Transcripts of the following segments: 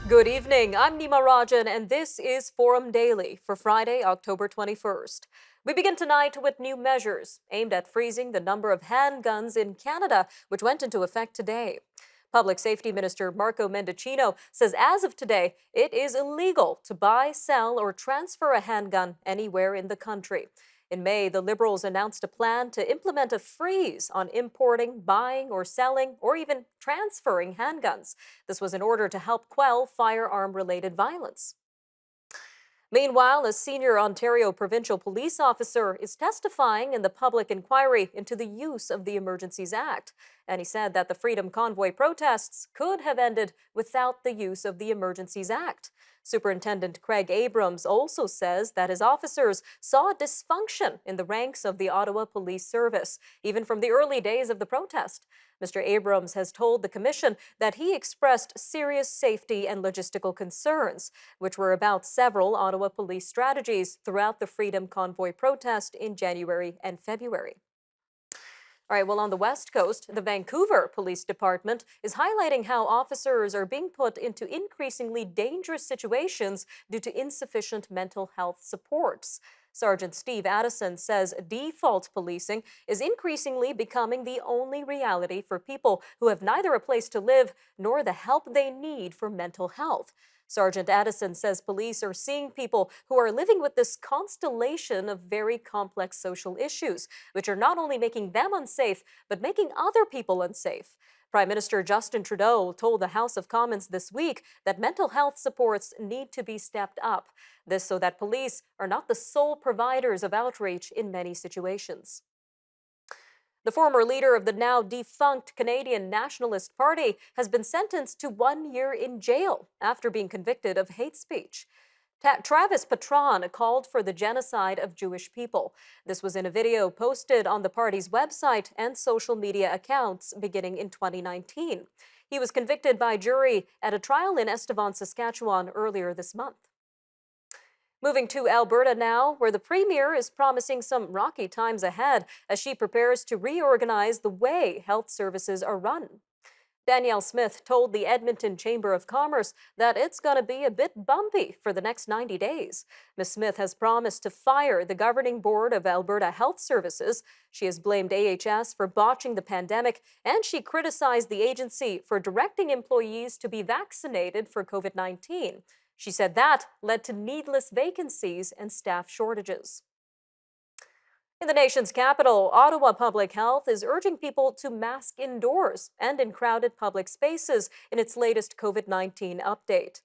Good evening. I'm Nima Rajan, and this is Forum Daily for Friday, October 21st. We begin tonight with new measures aimed at freezing the number of handguns in Canada, which went into effect today. Public Safety Minister Marco Mendicino says as of today, it is illegal to buy, sell, or transfer a handgun anywhere in the country. In May, the Liberals announced a plan to implement a freeze on importing, buying, or selling, or even transferring handguns. This was in order to help quell firearm-related violence. Meanwhile, a senior Ontario provincial police officer is testifying in the public inquiry into the use of the Emergencies Act. And he said that the Freedom Convoy protests could have ended without the use of the Emergencies Act. Superintendent Craig Abrams also says that his officers saw dysfunction in the ranks of the Ottawa Police Service, even from the early days of the protest. Mr. Abrams has told the commission that he expressed serious safety and logistical concerns, which were about several Ottawa police strategies throughout the Freedom Convoy protest in January and February. All right, well, on the West Coast, the Vancouver Police Department is highlighting how officers are being put into increasingly dangerous situations due to insufficient mental health supports. Sergeant Steve Addison says default policing is increasingly becoming the only reality for people who have neither a place to live nor the help they need for mental health. Sergeant Addison says police are seeing people who are living with this constellation of very complex social issues, which are not only making them unsafe, but making other people unsafe. Prime Minister Justin Trudeau told the House of Commons this week that mental health supports need to be stepped up. This so that police are not the sole providers of outreach in many situations. The former leader of the now defunct Canadian Nationalist Party has been sentenced to 1 year in jail after being convicted of hate speech. Travis Patron called for the genocide of Jewish people. This was in a video posted on the party's website and social media accounts beginning in 2019. He was convicted by jury at a trial in Estevan, Saskatchewan earlier this month. Moving to Alberta now, where the Premier is promising some rocky times ahead as she prepares to reorganize the way health services are run. Danielle Smith told the Edmonton Chamber of Commerce that it's going to be a bit bumpy for the next 90 days. Ms. Smith has promised to fire the governing board of Alberta Health Services. She has blamed AHS for botching the pandemic, and she criticized the agency for directing employees to be vaccinated for COVID-19. She said that led to needless vacancies and staff shortages. In the nation's capital, Ottawa Public Health is urging people to mask indoors and in crowded public spaces in its latest COVID-19 update.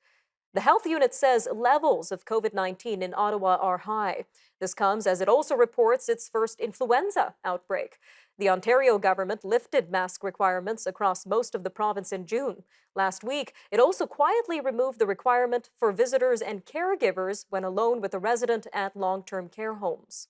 The health unit says levels of COVID-19 in Ottawa are high. This comes as it also reports its first influenza outbreak. The Ontario government lifted mask requirements across most of the province in June. Last week, it also quietly removed the requirement for visitors and caregivers when alone with a resident at long-term care homes.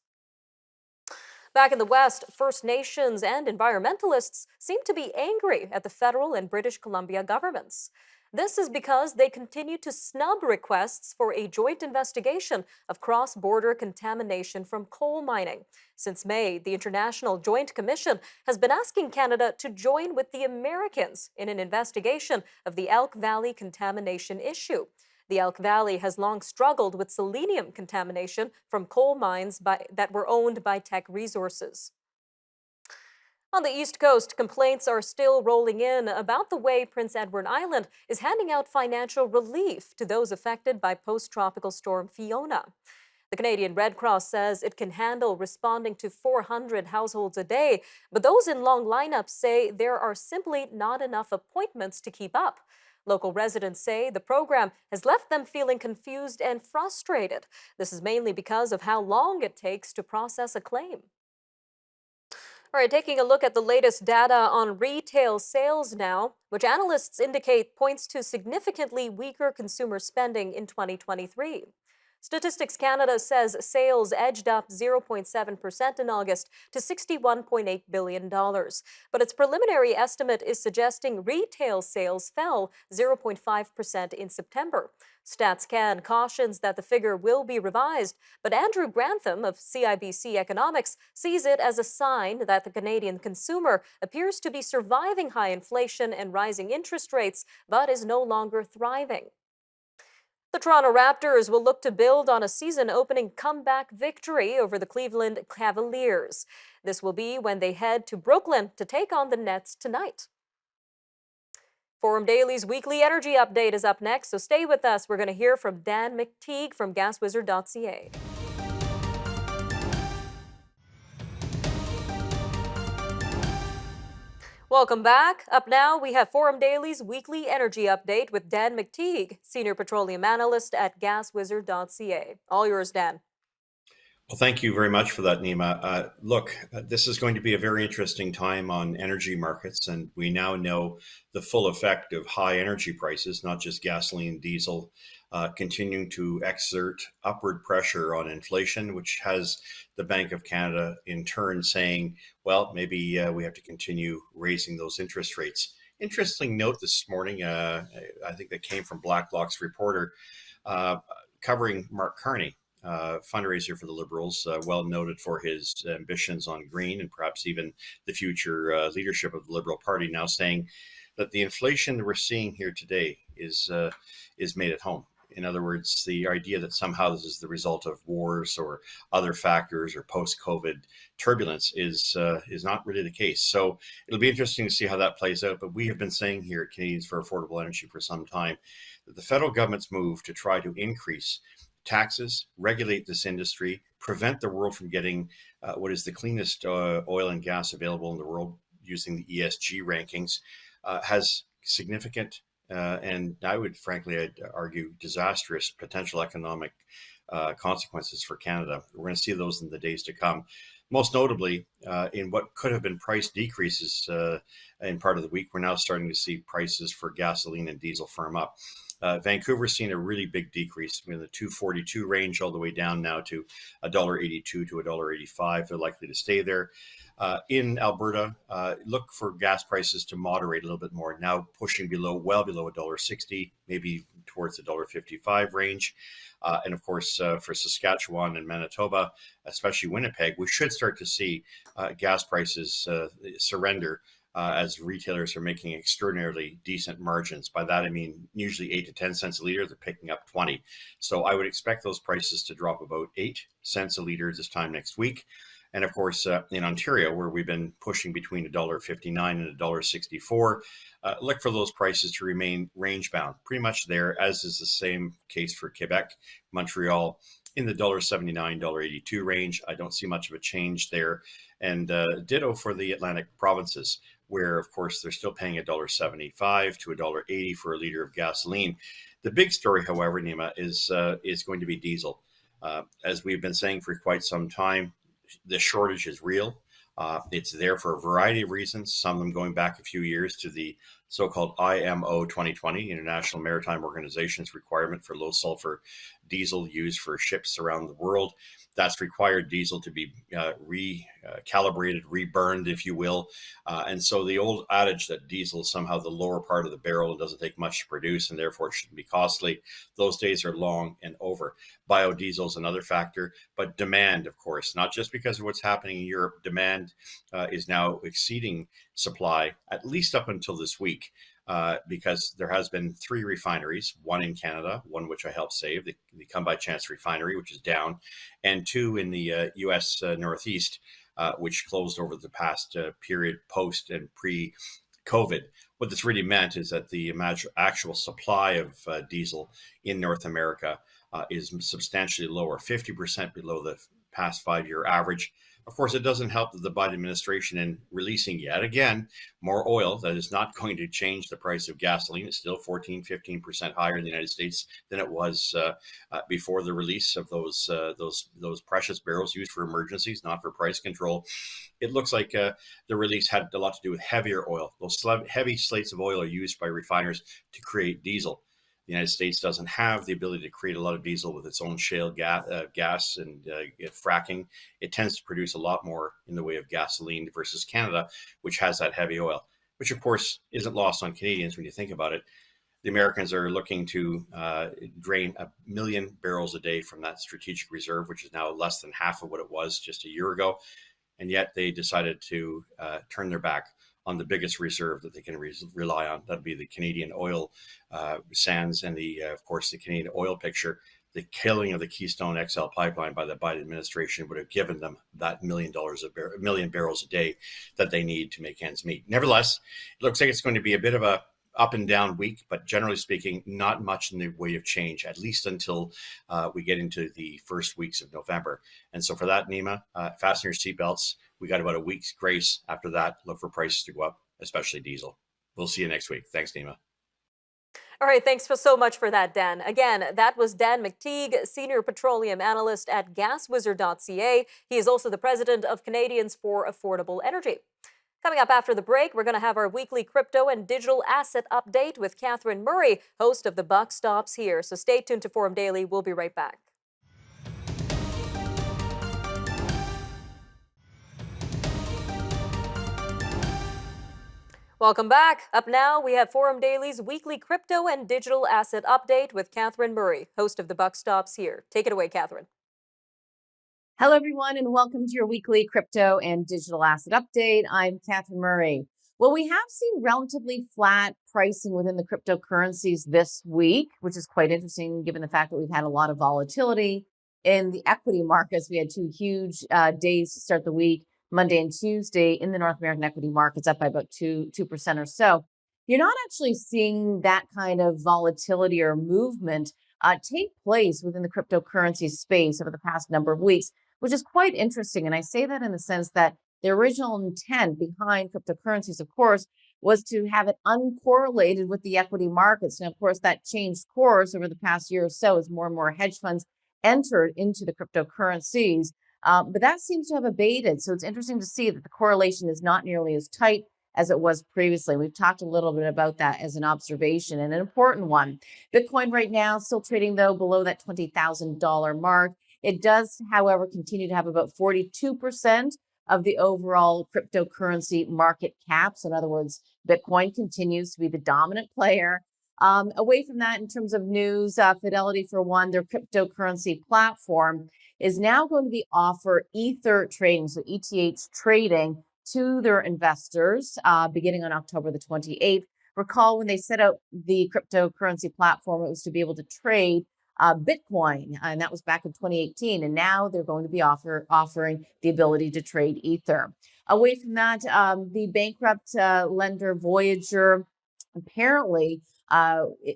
Back in the West, First Nations and environmentalists seem to be angry at the federal and British Columbia governments. This is because they continue to snub requests for a joint investigation of cross-border contamination from coal mining. Since May, the International Joint Commission has been asking Canada to join with the Americans in an investigation of the Elk Valley contamination issue. The Elk Valley has long struggled with selenium contamination from coal mines that were owned by Teck Resources. On the East Coast, complaints are still rolling in about the way Prince Edward Island is handing out financial relief to those affected by post-tropical storm Fiona. The Canadian Red Cross says it can handle responding to 400 households a day, but those in long lineups say there are simply not enough appointments to keep up. Local residents say the program has left them feeling confused and frustrated. This is mainly because of how long it takes to process a claim. All right, taking a look at the latest data on retail sales now, which analysts indicate points to significantly weaker consumer spending in 2023. Statistics Canada says sales edged up 0.7% in August to $61.8 billion. But its preliminary estimate is suggesting retail sales fell 0.5% in September. StatsCan cautions that the figure will be revised, but Andrew Grantham of CIBC Economics sees it as a sign that the Canadian consumer appears to be surviving high inflation and rising interest rates, but is no longer thriving. The Toronto Raptors will look to build on a season-opening comeback victory over the Cleveland Cavaliers. This will be when they head to Brooklyn to take on the Nets tonight. Forum Daily's weekly energy update is up next, so stay with us. We're going to hear from Dan McTeague from gaswizard.ca. Welcome back. Up now, we have Forum Daily's weekly energy update with Dan McTeague, Senior Petroleum Analyst at gaswizard.ca. All yours, Dan. Well, thank you very much for that, Nima. Look, this is going to be a very interesting time on energy markets, and we now know the full effect of high energy prices, not just gasoline, diesel, continuing to exert upward pressure on inflation, which has the Bank of Canada in turn saying, well, maybe we have to continue raising those interest rates. Interesting note this morning, I think that came from Blacklock's reporter uh, covering Mark Carney, fundraiser for the Liberals, well noted for his ambitions on green and perhaps even the future leadership of the Liberal Party, now saying that the inflation that we're seeing here today is made at home. In other words, the idea that somehow this is the result of wars or other factors or post-COVID turbulence is not really the case. So it'll be interesting to see how that plays out. But we have been saying here at Canadians for Affordable Energy for some time that the federal government's move to try to increase taxes, regulate this industry, prevent the world from getting what is the cleanest oil and gas available in the world using the ESG rankings, has significant and I would frankly, I'd argue, disastrous potential economic consequences for Canada. We're going to see those in the days to come. Most notably, in what could have been price decreases in part of the week, we're now starting to see prices for gasoline and diesel firm up. Vancouver's seen a really big decrease in the $2.42 range all the way down now to $1.82 to $1.85. They're likely to stay there. In Alberta, look for gas prices to moderate a little bit more, now pushing well below $1.60, maybe towards the $1.55 range. And of course, for Saskatchewan and Manitoba, especially Winnipeg, we should start to see gas prices surrender as retailers are making extraordinarily decent margins. By that, I mean usually 8 to 10 cents a liter, they're picking up 20. So I would expect those prices to drop about 8 cents a liter this time next week. And of course, in Ontario, where we've been pushing between $1.59 and $1.64, look for those prices to remain range bound, pretty much there, as is the same case for Quebec, Montreal, in the $1.79, $1.82 range. I don't see much of a change there. And ditto for the Atlantic provinces, where, of course, they're still paying $1.75 to $1.80 for a liter of gasoline. The big story, however, Nima, is going to be diesel. As we've been saying for quite some time, the shortage is real. It's there for a variety of reasons, some of them going back a few years to the so-called IMO 2020, International Maritime Organization's requirement for low sulfur diesel used for ships around the world. That's required diesel to be recalibrated, reburned, if you will. And so the old adage that diesel is somehow the lower part of the barrel and doesn't take much to produce and therefore it shouldn't be costly, those days are long and over. Biodiesel is another factor, but demand, of course, not just because of what's happening in Europe. Demand is now exceeding supply, at least up until this week. Because there has been 3 refineries, one in Canada, one which I helped save, the Come By Chance refinery, which is down, and 2 in the U.S. Northeast, which closed over the past period post and pre-COVID. What this really meant is that the actual supply of diesel in North America is substantially lower, 50% below the past 5-year average. Of course, it doesn't help that the Biden administration in releasing yet again more oil that is not going to change the price of gasoline. It's still 14-15% higher in the United States than it was before the release of those precious barrels used for emergencies, not for price control. It looks like the release had a lot to do with heavier oil. Those heavy slates of oil are used by refiners to create diesel. The United States doesn't have the ability to create a lot of diesel with its own shale gas and fracking. It tends to produce a lot more in the way of gasoline versus Canada, which has that heavy oil, which of course isn't lost on Canadians when you think about it. The Americans are looking to drain 1 million barrels a day from that strategic reserve, which is now less than half of what it was just a year ago. And yet they decided to turn their back on the biggest reserve that they can rely on. That'd be the Canadian oil sands and of course, the Canadian oil picture. The killing of the Keystone XL pipeline by the Biden administration would have given them that million barrels a day that they need to make ends meet. Nevertheless, it looks like it's going to be a bit of a up and down week, but generally speaking, not much in the way of change, at least until we get into the first weeks of November. And so for that, Nima, fasten your seatbelts. We got about a week's grace. After that, look for prices to go up, especially diesel. We'll see you next week. Thanks, Nima. All right, thanks so much for that, Dan. Again, that was Dan McTeague, Senior Petroleum Analyst at gaswizard.ca. He is also the president of Canadians for Affordable Energy. Coming up after the break, we're going to have our weekly crypto and digital asset update with Catherine Murray, host of The Buck Stops Here. So stay tuned to Forum Daily. We'll be right back. Welcome back. Up now, we have Forum Daily's weekly crypto and digital asset update with Catherine Murray, host of The Buck Stops Here. Take it away, Catherine. Hello, everyone, and welcome to your weekly crypto and digital asset update. I'm Catherine Murray. Well, we have seen relatively flat pricing within the cryptocurrencies this week, which is quite interesting given the fact that we've had a lot of volatility in the equity markets. We had two huge days to start the week, Monday and Tuesday, in the North American equity markets, up by about 2% or so. You're not actually seeing that kind of volatility or movement take place within the cryptocurrency space over the past number of weeks, which is quite interesting. And I say that in the sense that the original intent behind cryptocurrencies, of course, was to have it uncorrelated with the equity markets. And of course, that changed course over the past year or so as more and more hedge funds entered into the cryptocurrencies. But that seems to have abated. So it's interesting to see that the correlation is not nearly as tight as it was previously. We've talked a little bit about that as an observation and an important one. Bitcoin right now still trading, though, below that $20,000 mark. It does, however, continue to have about 42% of the overall cryptocurrency market cap. So in other words, Bitcoin continues to be the dominant player. Away from that, in terms of news, Fidelity, for one, their cryptocurrency platform is now going to be offer Ether trading, so ETH trading to their investors beginning on October the 28th. Recall when they set out the cryptocurrency platform, it was to be able to trade Bitcoin, and that was back in 2018. And now they're going to be offering the ability to trade Ether. Away from that, the bankrupt lender Voyager, apparently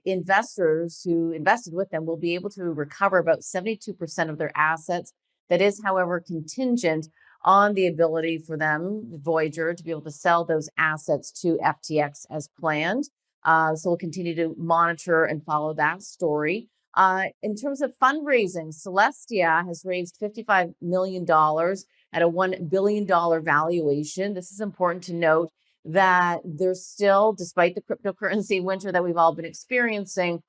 investors who invested with them will be able to recover about 72% of their assets. That is, however, contingent on the ability for them, Voyager, to be able to sell those assets to FTX as planned. So we'll continue to monitor and follow that story. In terms of fundraising, Celestia has raised $55 million at a $1 billion valuation. This is important to note that there's still, despite the cryptocurrency winter that we've all been experiencing,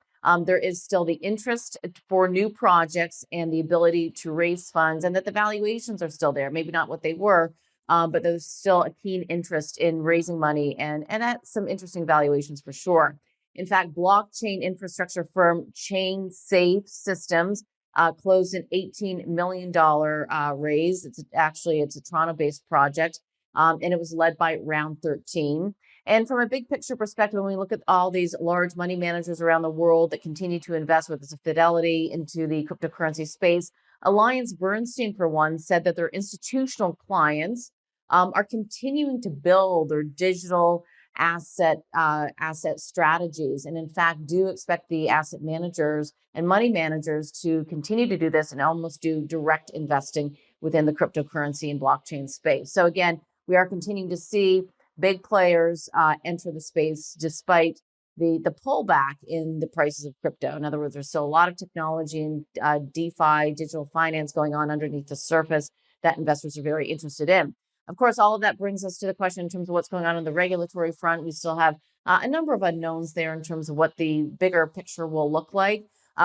there is still the interest for new projects and the ability to raise funds, and that the valuations are still there. Maybe not what they were, but there's still a keen interest in raising money and at some interesting valuations for sure. In fact, blockchain infrastructure firm Chain Safe Systems closed an $18 million raise. It's a Toronto-based project, and it was led by Round 13. And from a big picture perspective, when we look at all these large money managers around the world that continue to invest with Fidelity into the cryptocurrency space, AllianceBernstein, for one, said that their institutional clients are continuing to build their digital asset strategies, and in fact do expect the asset managers and money managers to continue to do this and almost do direct investing within the cryptocurrency and blockchain space. So again, we are continuing to see big players enter the space despite the pullback in the prices of crypto. In other words, there's still a lot of technology and DeFi, digital finance going on underneath the surface that investors are very interested in. Of course, all of that brings us to the question in terms of what's going on the regulatory front. We still have a number of unknowns there in terms of what the bigger picture will look like.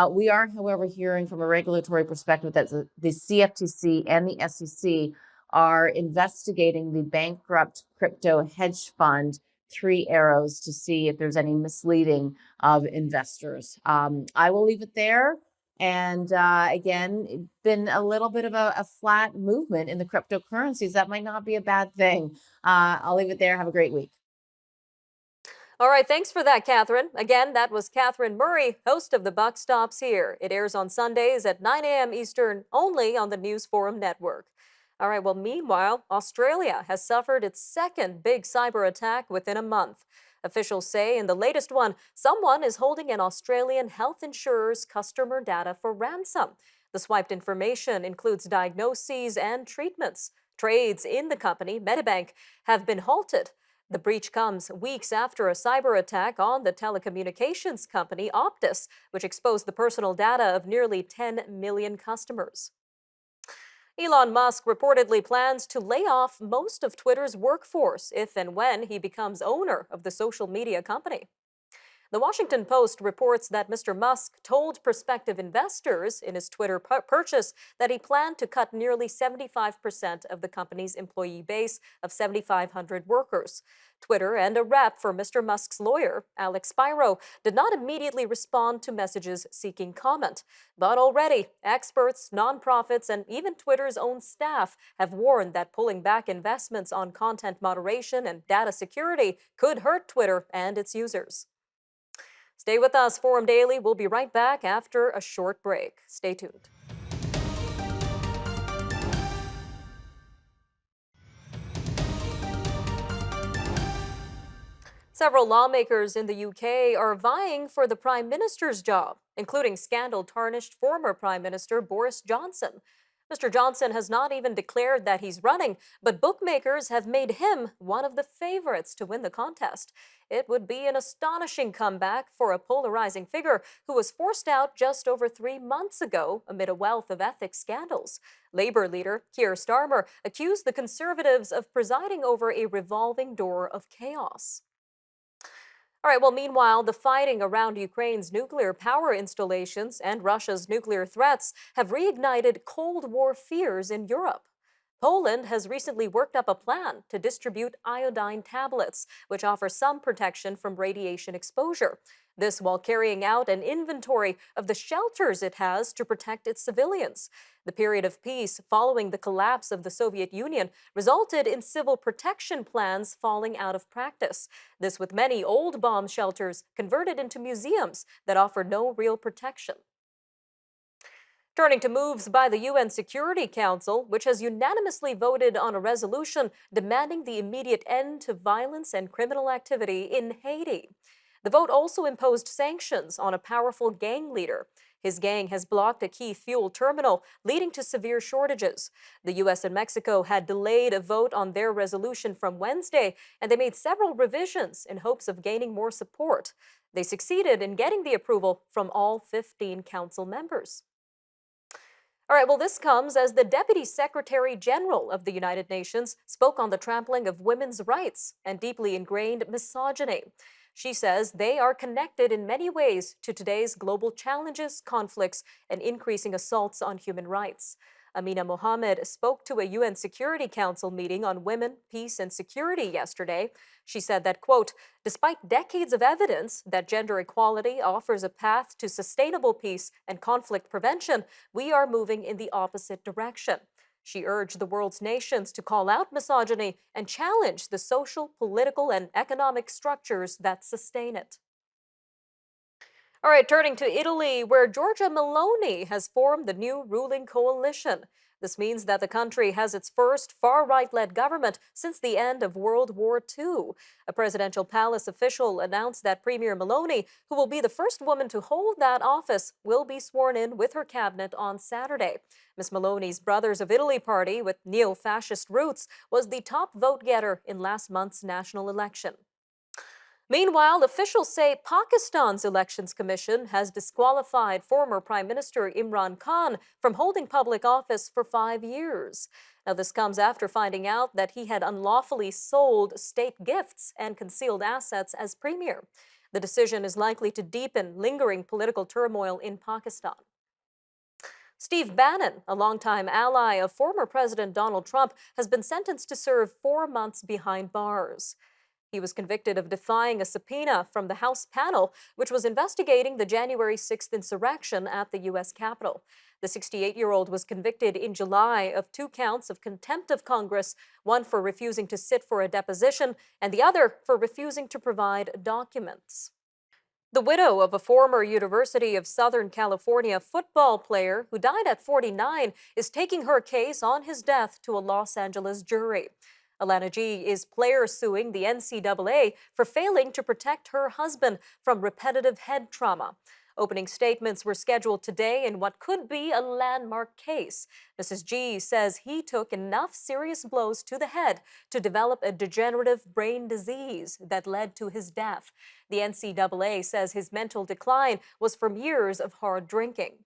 We are, however, hearing from a regulatory perspective that the CFTC and the SEC are investigating the bankrupt crypto hedge fund Three Arrows to see if there's any misleading of investors. I will leave it there. And again, it's been a little bit of a flat movement in the cryptocurrencies. That might not be a bad thing. I'll leave it there. Have a great week. All right, thanks for that, Catherine. Again, that was Catherine Murray, host of The Buck Stops Here. It airs on Sundays at 9 a.m. Eastern, only on the News Forum Network. All right, well, meanwhile, Australia has suffered its second big cyber attack within a month. Officials say in the latest one, someone is holding an Australian health insurer's customer data for ransom. The swiped information includes diagnoses and treatments. Trades in the company, Medibank, have been halted. The breach comes weeks after a cyber attack on the telecommunications company Optus, which exposed the personal data of nearly 10 million customers. Elon Musk reportedly plans to lay off most of Twitter's workforce if and when he becomes owner of the social media company. The Washington Post reports that Mr. Musk told prospective investors in his Twitter purchase that he planned to cut nearly 75% of the company's employee base of 7,500 workers. Twitter and a rep for Mr. Musk's lawyer, Alex Spiro, did not immediately respond to messages seeking comment. But already, experts, nonprofits, and even Twitter's own staff have warned that pulling back investments on content moderation and data security could hurt Twitter and its users. Stay with us, Forum Daily. We'll be right back after a short break. Stay tuned. Several lawmakers in the UK are vying for the Prime Minister's job, including scandal-tarnished former Prime Minister Boris Johnson. Mr. Johnson has not even declared that he's running, but bookmakers have made him one of the favorites to win the contest. It would be an astonishing comeback for a polarizing figure who was forced out just over 3 months ago amid a wealth of ethics scandals. Labour leader Keir Starmer accused the Conservatives of presiding over a revolving door of chaos. All right, well, meanwhile, the fighting around Ukraine's nuclear power installations and Russia's nuclear threats have reignited Cold War fears in Europe. Poland has recently worked up a plan to distribute iodine tablets, which offer some protection from radiation exposure. This while carrying out an inventory of the shelters it has to protect its civilians. The period of peace following the collapse of the Soviet Union resulted in civil protection plans falling out of practice. This with many old bomb shelters converted into museums that offer no real protection. Turning to moves by the UN Security Council, which has unanimously voted on a resolution demanding the immediate end to violence and criminal activity in Haiti. The vote also imposed sanctions on a powerful gang leader. His gang has blocked a key fuel terminal, leading to severe shortages. The U.S. and Mexico had delayed a vote on their resolution from Wednesday, and they made several revisions in hopes of gaining more support. They succeeded in getting the approval from all 15 council members. All right, well, this comes as the Deputy Secretary General of the United Nations spoke on the trampling of women's rights and deeply ingrained misogyny. She says they are connected in many ways to today's global challenges, conflicts, and increasing assaults on human rights. Amina Mohammed spoke to a UN Security Council meeting on women, peace, and security yesterday. She said that, quote, despite decades of evidence that gender equality offers a path to sustainable peace and conflict prevention, we are moving in the opposite direction. She urged the world's nations to call out misogyny and challenge the social, political, and economic structures that sustain it. All right, turning to Italy, where Giorgia Meloni has formed the new ruling coalition. This means that the country has its first far-right-led government since the end of World War II. A presidential palace official announced that Premier Meloni, who will be the first woman to hold that office, will be sworn in with her cabinet on Saturday. Ms. Meloni's Brothers of Italy party, with neo-fascist roots, was the top vote-getter in last month's national election. Meanwhile, officials say Pakistan's Elections Commission has disqualified former Prime Minister Imran Khan from holding public office for 5 years. Now, this comes after finding out that he had unlawfully sold state gifts and concealed assets as premier. The decision is likely to deepen lingering political turmoil in Pakistan. Steve Bannon, a longtime ally of former President Donald Trump, has been sentenced to serve 4 months behind bars. He was convicted of defying a subpoena from the House panel, which was investigating the January 6th insurrection at the U.S. Capitol. The 68-year-old was convicted in July of 2 counts of contempt of Congress, one for refusing to sit for a deposition and the other for refusing to provide documents. The widow of a former University of Southern California football player who died at 49 is taking her case on his death to a Los Angeles jury. Alana G. is player suing the NCAA for failing to protect her husband from repetitive head trauma. Opening statements were scheduled today in what could be a landmark case. Mrs. G says he took enough serious blows to the head to develop a degenerative brain disease that led to his death. The NCAA says his mental decline was from years of hard drinking.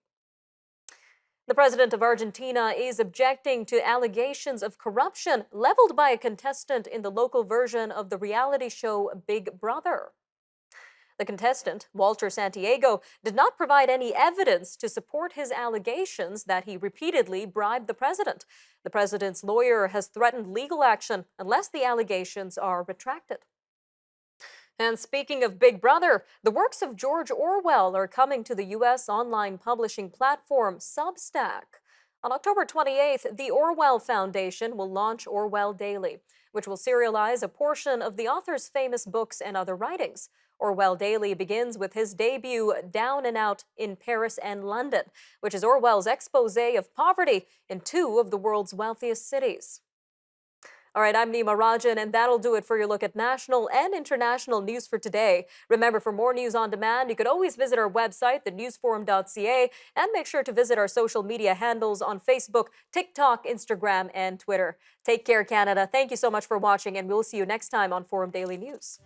The president of Argentina is objecting to allegations of corruption leveled by a contestant in the local version of the reality show Big Brother. The contestant, Walter Santiago, did not provide any evidence to support his allegations that he repeatedly bribed the president. The president's lawyer has threatened legal action unless the allegations are retracted. And speaking of Big Brother, the works of George Orwell are coming to the U.S. online publishing platform Substack. On October 28th, the Orwell Foundation will launch Orwell Daily, which will serialize a portion of the author's famous books and other writings. Orwell Daily begins with his debut Down and Out in Paris and London, which is Orwell's expose of poverty in 2 of the world's wealthiest cities. All right, I'm Nima Rajan, and that'll do it for your look at national and international news for today. Remember, for more news on demand, you could always visit our website, thenewsforum.ca, and make sure to visit our social media handles on Facebook, TikTok, Instagram, and Twitter. Take care, Canada. Thank you so much for watching, and we'll see you next time on Forum Daily News.